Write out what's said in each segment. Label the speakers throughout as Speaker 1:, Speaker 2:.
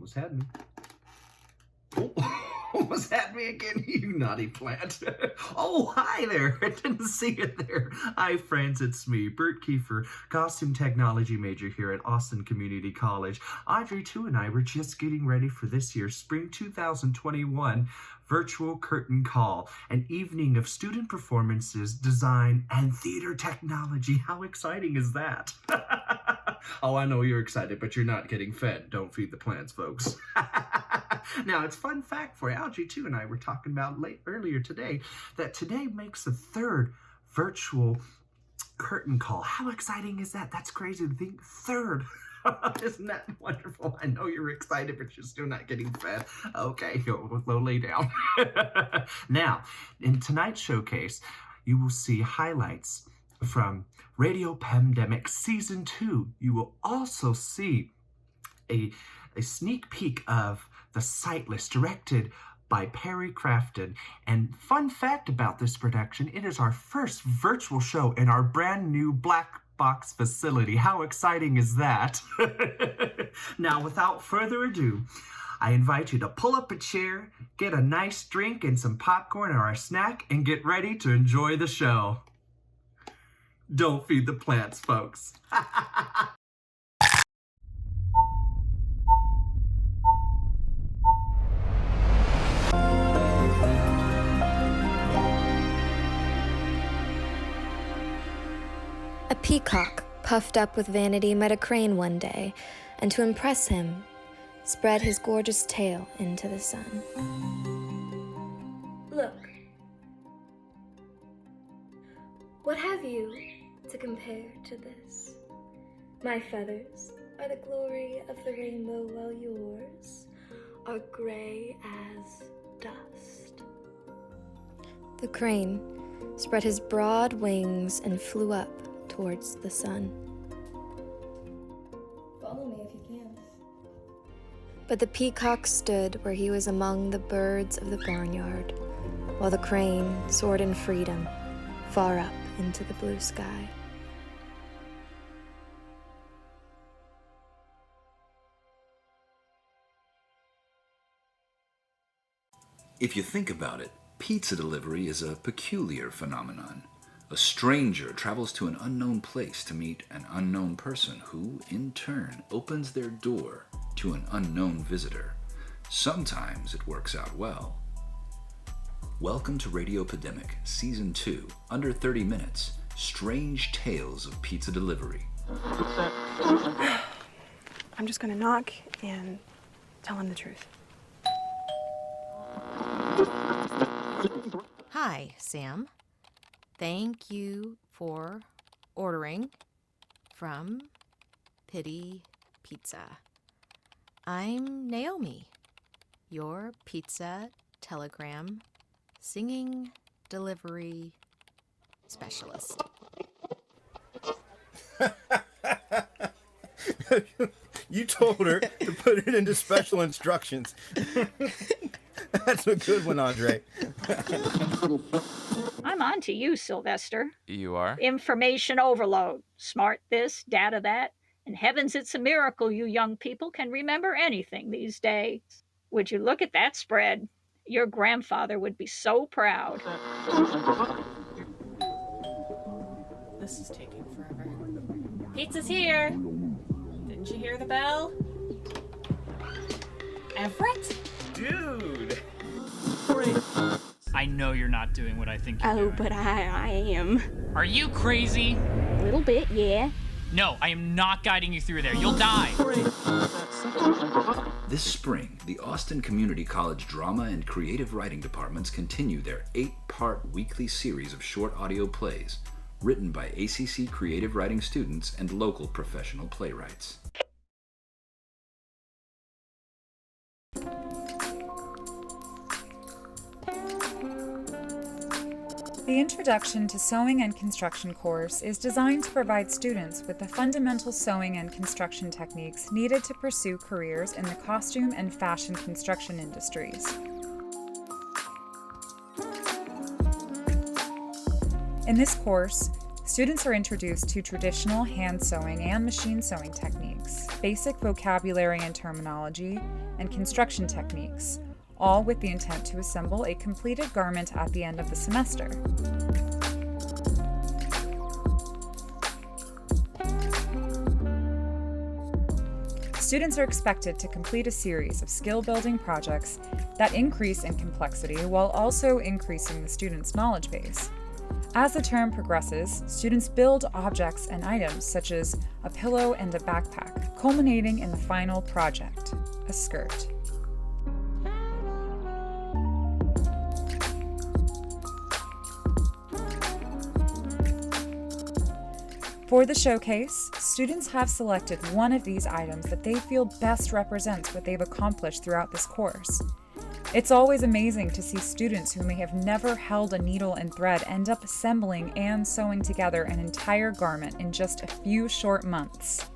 Speaker 1: almost had me. Oh, almost had me again, you naughty plant. Oh, hi there. I didn't see it there. Hi, friends. It's me, Bert Kiefer, costume technology major here at Austin Community College. Audrey, too, and I were just getting ready for this year's Spring 2021 Virtual Curtain Call, an evening of student performances, design, and theater technology. How exciting is that? Oh, I know you're excited, but you're not getting fed. Don't feed the plants, folks. Now, it's fun fact for you. Algie, too, and I were talking about earlier today that today makes the third virtual curtain call. How exciting is that? That's crazy to think. Third. Isn't that wonderful? I know you're excited, but you're still not getting fed. Okay, go lay down. Now, in tonight's showcase, you will see highlights from Radiopidemic Season 2. You will also see a sneak peek of The Sightless, directed by Perry Crafton. And fun fact about this production, it is our first virtual show in our brand new black box facility. How exciting is that? Now, without further ado, I invite you to pull up a chair, get a nice drink and some popcorn or a snack, and get ready to enjoy the show. Don't feed the plants, folks.
Speaker 2: A peacock, puffed up with vanity, met a crane one day, and to impress him, spread his gorgeous tail into the sun. Look, what have you to compare to this? My feathers are the glory of the rainbow, while yours are gray as dust. The crane spread his broad wings and flew up towards the sun. Follow me if you can. But the peacock stood where he was among the birds of the barnyard, while the crane soared in freedom far up into the blue sky.
Speaker 3: If you think about it, pizza delivery is a peculiar phenomenon. A stranger travels to an unknown place to meet an unknown person who, in turn, opens their door to an unknown visitor. Sometimes it works out well. Welcome to Radiopidemic, Season 2, under 30 minutes, Strange Tales of Pizza Delivery.
Speaker 4: I'm just gonna knock and tell him the truth.
Speaker 5: Hi, Sam. Thank you for ordering from Pity Pizza. I'm Naomi, your pizza telegram singing delivery specialist.
Speaker 6: You told her to put it into special instructions. That's a good one, Andre.
Speaker 7: I'm on to you, Sylvester.
Speaker 8: You are?
Speaker 7: Information overload. Smart this, data that. And heavens, it's a miracle you young people can remember anything these days. Would you look at that spread? Your grandfather would be so proud.
Speaker 9: This is taking forever. Pizza's here! Didn't you hear the bell? Everett?
Speaker 8: Dude! I know you're not doing what I think you're doing.
Speaker 10: But I am.
Speaker 8: Are you crazy?
Speaker 10: A little bit, yeah.
Speaker 8: No, I am not guiding you through there. You'll die.
Speaker 3: This spring, the Austin Community College Drama and Creative Writing departments continue their 8-part weekly series of short audio plays, written by ACC Creative Writing students and local professional playwrights.
Speaker 11: The Introduction to Sewing and Construction course is designed to provide students with the fundamental sewing and construction techniques needed to pursue careers in the costume and fashion construction industries. In this course, Students are introduced to traditional hand sewing and machine sewing techniques, basic vocabulary and terminology, and construction techniques, all with the intent to assemble a completed garment at the end of the semester. Students are expected to complete a series of skill-building projects that increase in complexity while also increasing the student's knowledge base. As the term progresses, students build objects and items such as a pillow and a backpack, culminating in the final project, a skirt. For the showcase, students have selected one of these items that they feel best represents what they've accomplished throughout this course. It's always amazing to see students who may have never held a needle and thread end up assembling and sewing together an entire garment in just a few short months.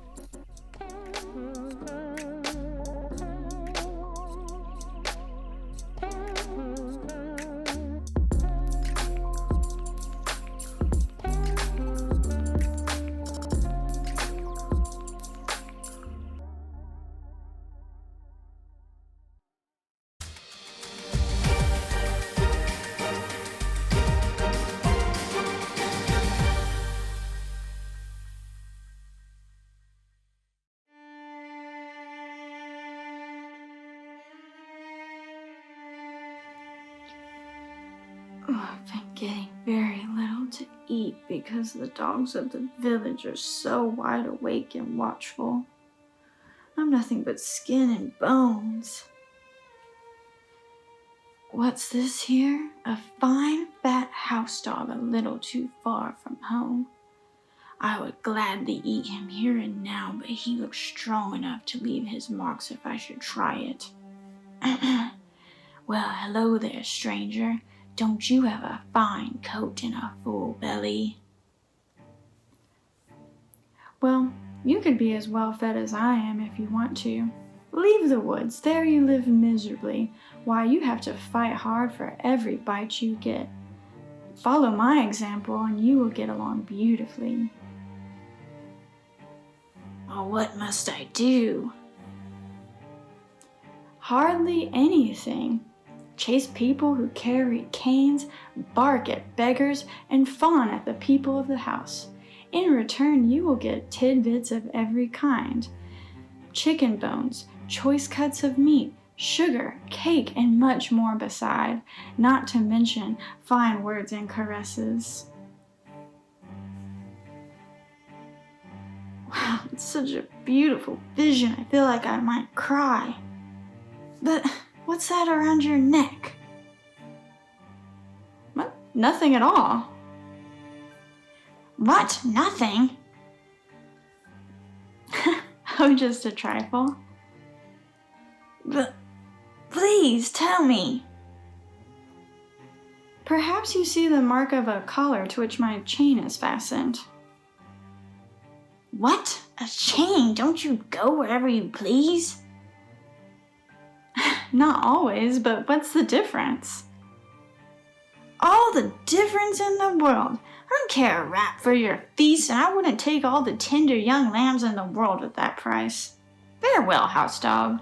Speaker 12: I've been getting very little to eat because the dogs of the village are so wide awake and watchful. I'm nothing but skin and bones. What's this here? A fine, fat house dog a little too far from home. I would gladly eat him here and now, but he looks strong enough to leave his marks if I should try it. Well, hello there, stranger. Don't you have a fine coat and a full belly? Well, you could be as well fed as I am if you want to. Leave the woods, there you live miserably. Why, you have to fight hard for every bite you get. Follow my example and you will get along beautifully. Oh, what must I do? Hardly anything. Chase people who carry canes, bark at beggars, and fawn at the people of the house. In return, you will get tidbits of every kind. Chicken bones, choice cuts of meat, sugar, cake, and much more beside, not to mention fine words and caresses. Wow, it's such a beautiful vision. I feel like I might cry. But what's that around your neck? What? Nothing at all. What? Nothing? Oh, just a trifle. But please tell me. Perhaps you see the mark of a collar to which my chain is fastened. What? A chain? Don't you go wherever you please? Not always, but what's the difference? All the difference in the world. I don't care a rap for your feast, and I wouldn't take all the tender young lambs in the world at that price. Farewell, house dog.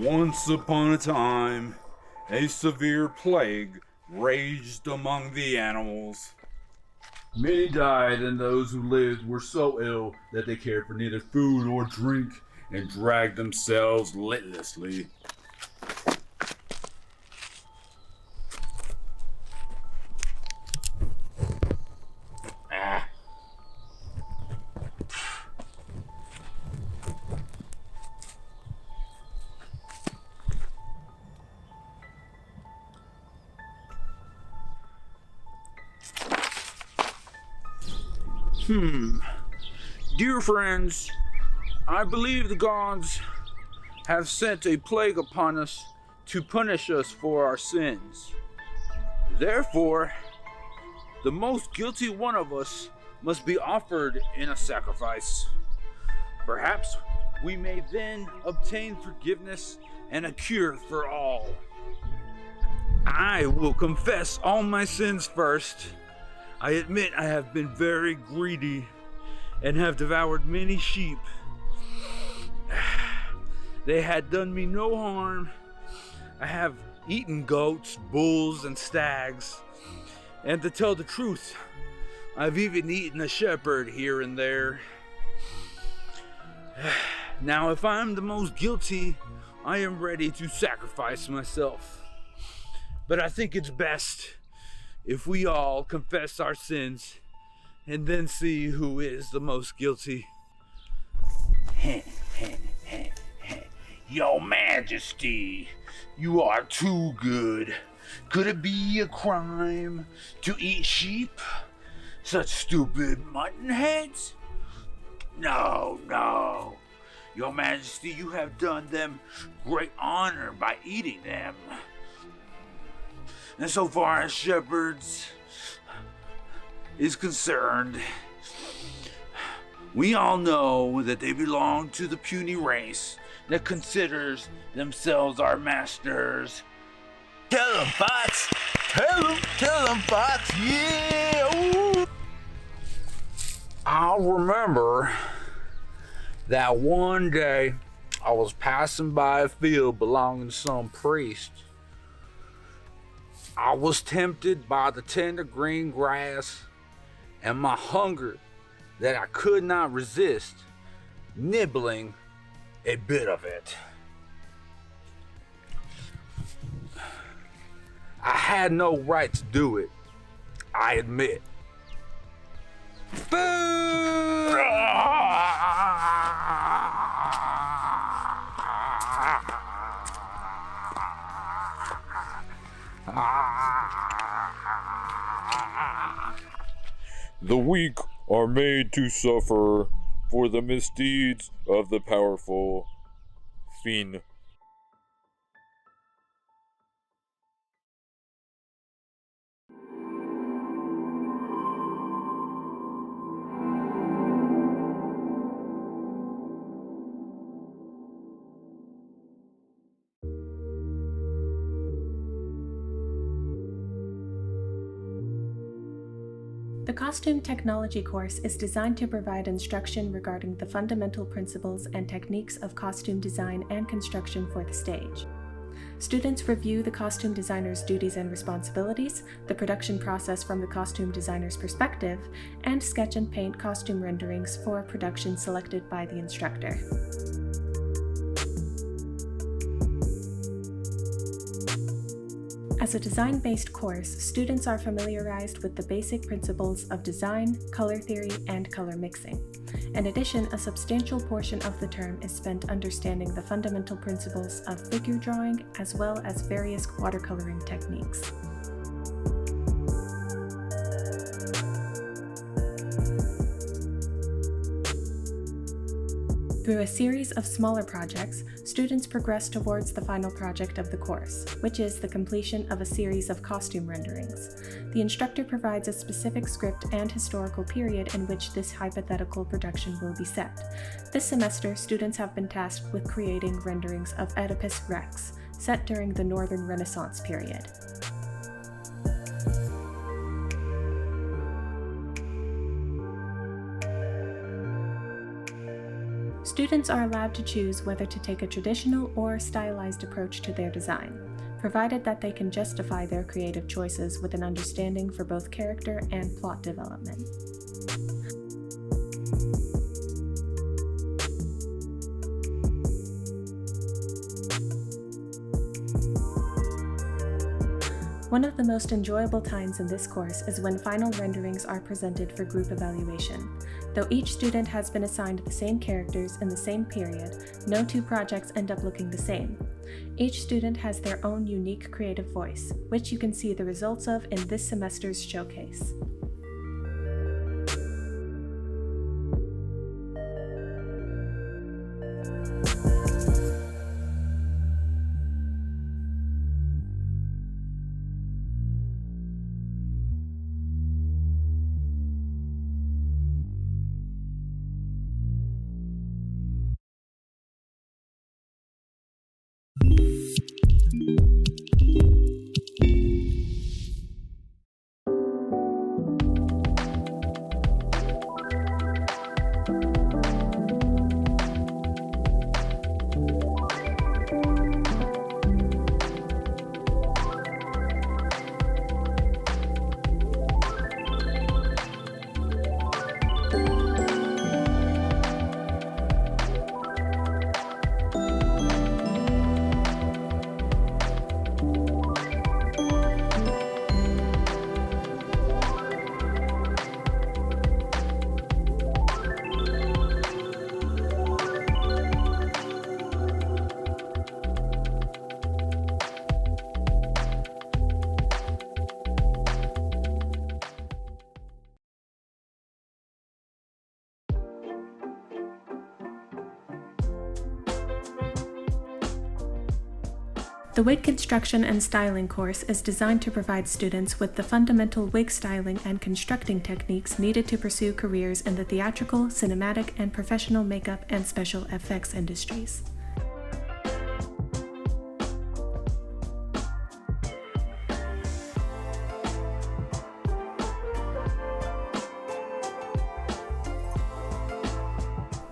Speaker 13: Once upon a time, a severe plague raged among the animals. Many died, and those who lived were so ill that they cared for neither food or drink and dragged themselves listlessly. Dear friends, I believe the gods have sent a plague upon us to punish us for our sins. Therefore, the most guilty one of us must be offered in a sacrifice. Perhaps we may then obtain forgiveness and a cure for all. I will confess all my sins first. I admit I have been very greedy and have devoured many sheep. They had done me no harm. I have eaten goats, bulls, and stags. And to tell the truth, I've even eaten a shepherd here and there. Now, if I'm the most guilty, I am ready to sacrifice myself. But I think it's best if we all confess our sins and then see who is the most guilty. Your Majesty, you are too good. Could it be a crime to eat sheep? Such stupid mutton heads? No, no. Your Majesty, you have done them great honor by eating them. And so far as shepherds is concerned, we all know that they belong to the puny race that considers themselves our masters. Tell them, Fox! Tell them, Fox! Yeah! Ooh. I'll remember that one day I was passing by a field belonging to some priest. I was tempted by the tender green grass and my hunger that I could not resist, nibbling a bit of it. I had no right to do it, I admit.
Speaker 14: The weak are made to suffer for the misdeeds of the powerful. Fin.
Speaker 15: The Costume Technology course is designed to provide instruction regarding the fundamental principles and techniques of costume design and construction for the stage. Students review the costume designer's duties and responsibilities, the production process from the costume designer's perspective, and sketch and paint costume renderings for a production selected by the instructor. As a design-based course, students are familiarized with the basic principles of design, color theory, and color mixing. In addition, a substantial portion of the term is spent understanding the fundamental principles of figure drawing as well as various watercoloring techniques. Through a series of smaller projects, students progress towards the final project of the course, which is the completion of a series of costume renderings. The instructor provides a specific script and historical period in which this hypothetical production will be set. This semester, students have been tasked with creating renderings of Oedipus Rex, set during the Northern Renaissance period. Students are allowed to choose whether to take a traditional or stylized approach to their design, provided that they can justify their creative choices with an understanding for both character and plot development. One of the most enjoyable times in this course is when final renderings are presented for group evaluation. Though each student has been assigned the same characters in the same period, no two projects end up looking the same. Each student has their own unique creative voice, which you can see the results of in this semester's showcase. The Wig Construction and Styling course is designed to provide students with the fundamental wig styling and constructing techniques needed to pursue careers in the theatrical, cinematic, and professional makeup and special effects industries.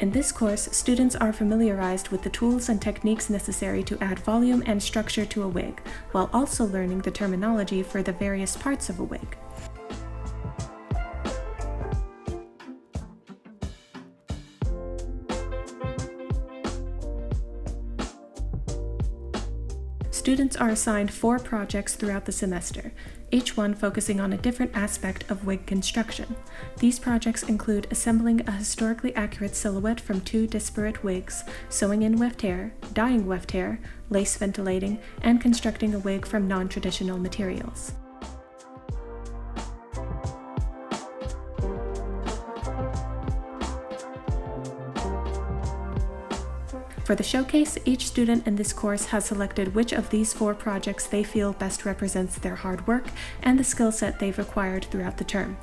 Speaker 15: In this course, students are familiarized with the tools and techniques necessary to add volume and structure to a wig, while also learning the terminology for the various parts of a wig. Students are assigned 4 projects throughout the semester, each one focusing on a different aspect of wig construction. These projects include assembling a historically accurate silhouette from 2 disparate wigs, sewing in weft hair, dyeing weft hair, lace ventilating, and constructing a wig from non-traditional materials. For the showcase, each student in this course has selected which of these 4 projects they feel best represents their hard work and the skill set they've acquired throughout the term.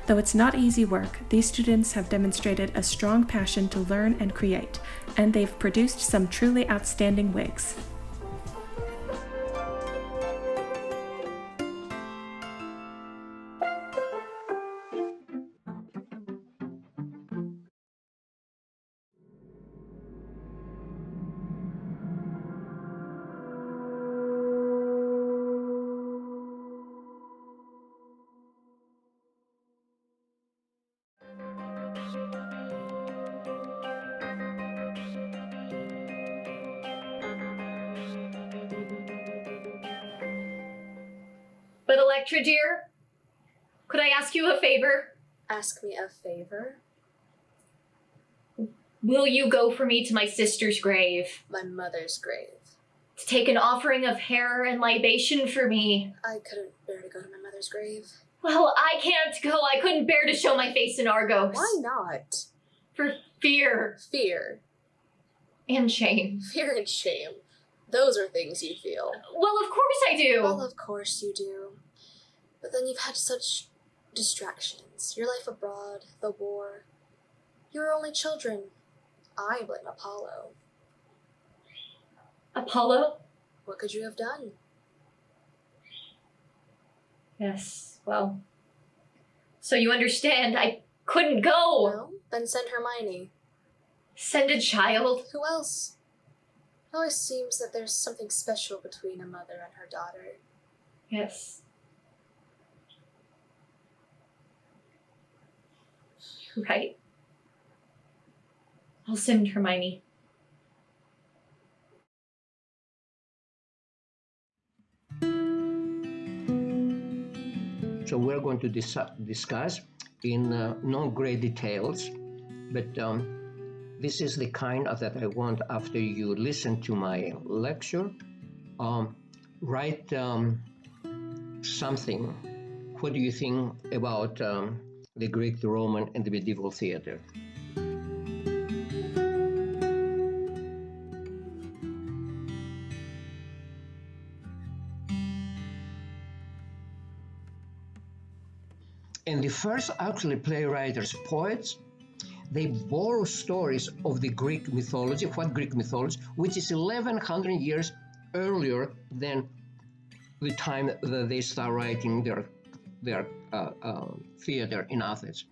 Speaker 15: Though it's not easy work, these students have demonstrated a strong passion to learn and create, and they've produced some truly outstanding wigs.
Speaker 16: But Electra, dear, could I ask you a favor?
Speaker 17: Ask me a favor?
Speaker 16: Will you go for me to my sister's grave?
Speaker 17: My mother's grave.
Speaker 16: To take an offering of hair and libation for me?
Speaker 17: I couldn't bear to go to my mother's grave.
Speaker 16: Well, I can't go. I couldn't bear to show my face in Argos.
Speaker 17: Why not?
Speaker 16: For fear.
Speaker 17: Fear.
Speaker 16: And shame.
Speaker 17: Fear and shame. Those are things you feel.
Speaker 16: Well, of course I do.
Speaker 17: Well, of course you do. But then you've had such distractions. Your life abroad, the war. Your only children. I blame Apollo.
Speaker 16: Apollo?
Speaker 17: What could you have done?
Speaker 16: Yes, well. So you understand, I couldn't go.
Speaker 17: No? Then send Hermione.
Speaker 16: Send a child?
Speaker 17: Who else? It always seems that there's something special between a mother and her daughter.
Speaker 16: Yes. Right. I'll send Hermione.
Speaker 18: So we're going to discuss in no great details, but this is the kind that I want after you listen to my lecture. Write something. What do you think about the Greek, the Roman, and the medieval theater? And the first actually playwrights, poets, they borrow stories of the Greek mythology. What Greek mythology? Which is 1100 years earlier than the time that they start writing their theater in Athens.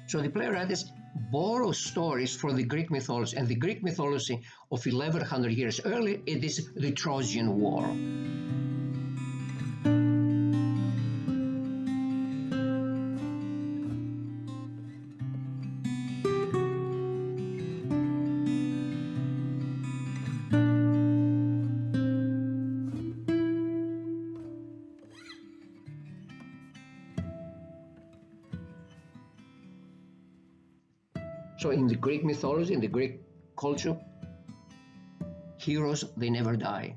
Speaker 18: So the playwrights borrow stories from the Greek mythology, and the Greek mythology of 1100 years earlier, it is the Trojan War. So in the Greek mythology, in the Greek culture, heroes, they never die.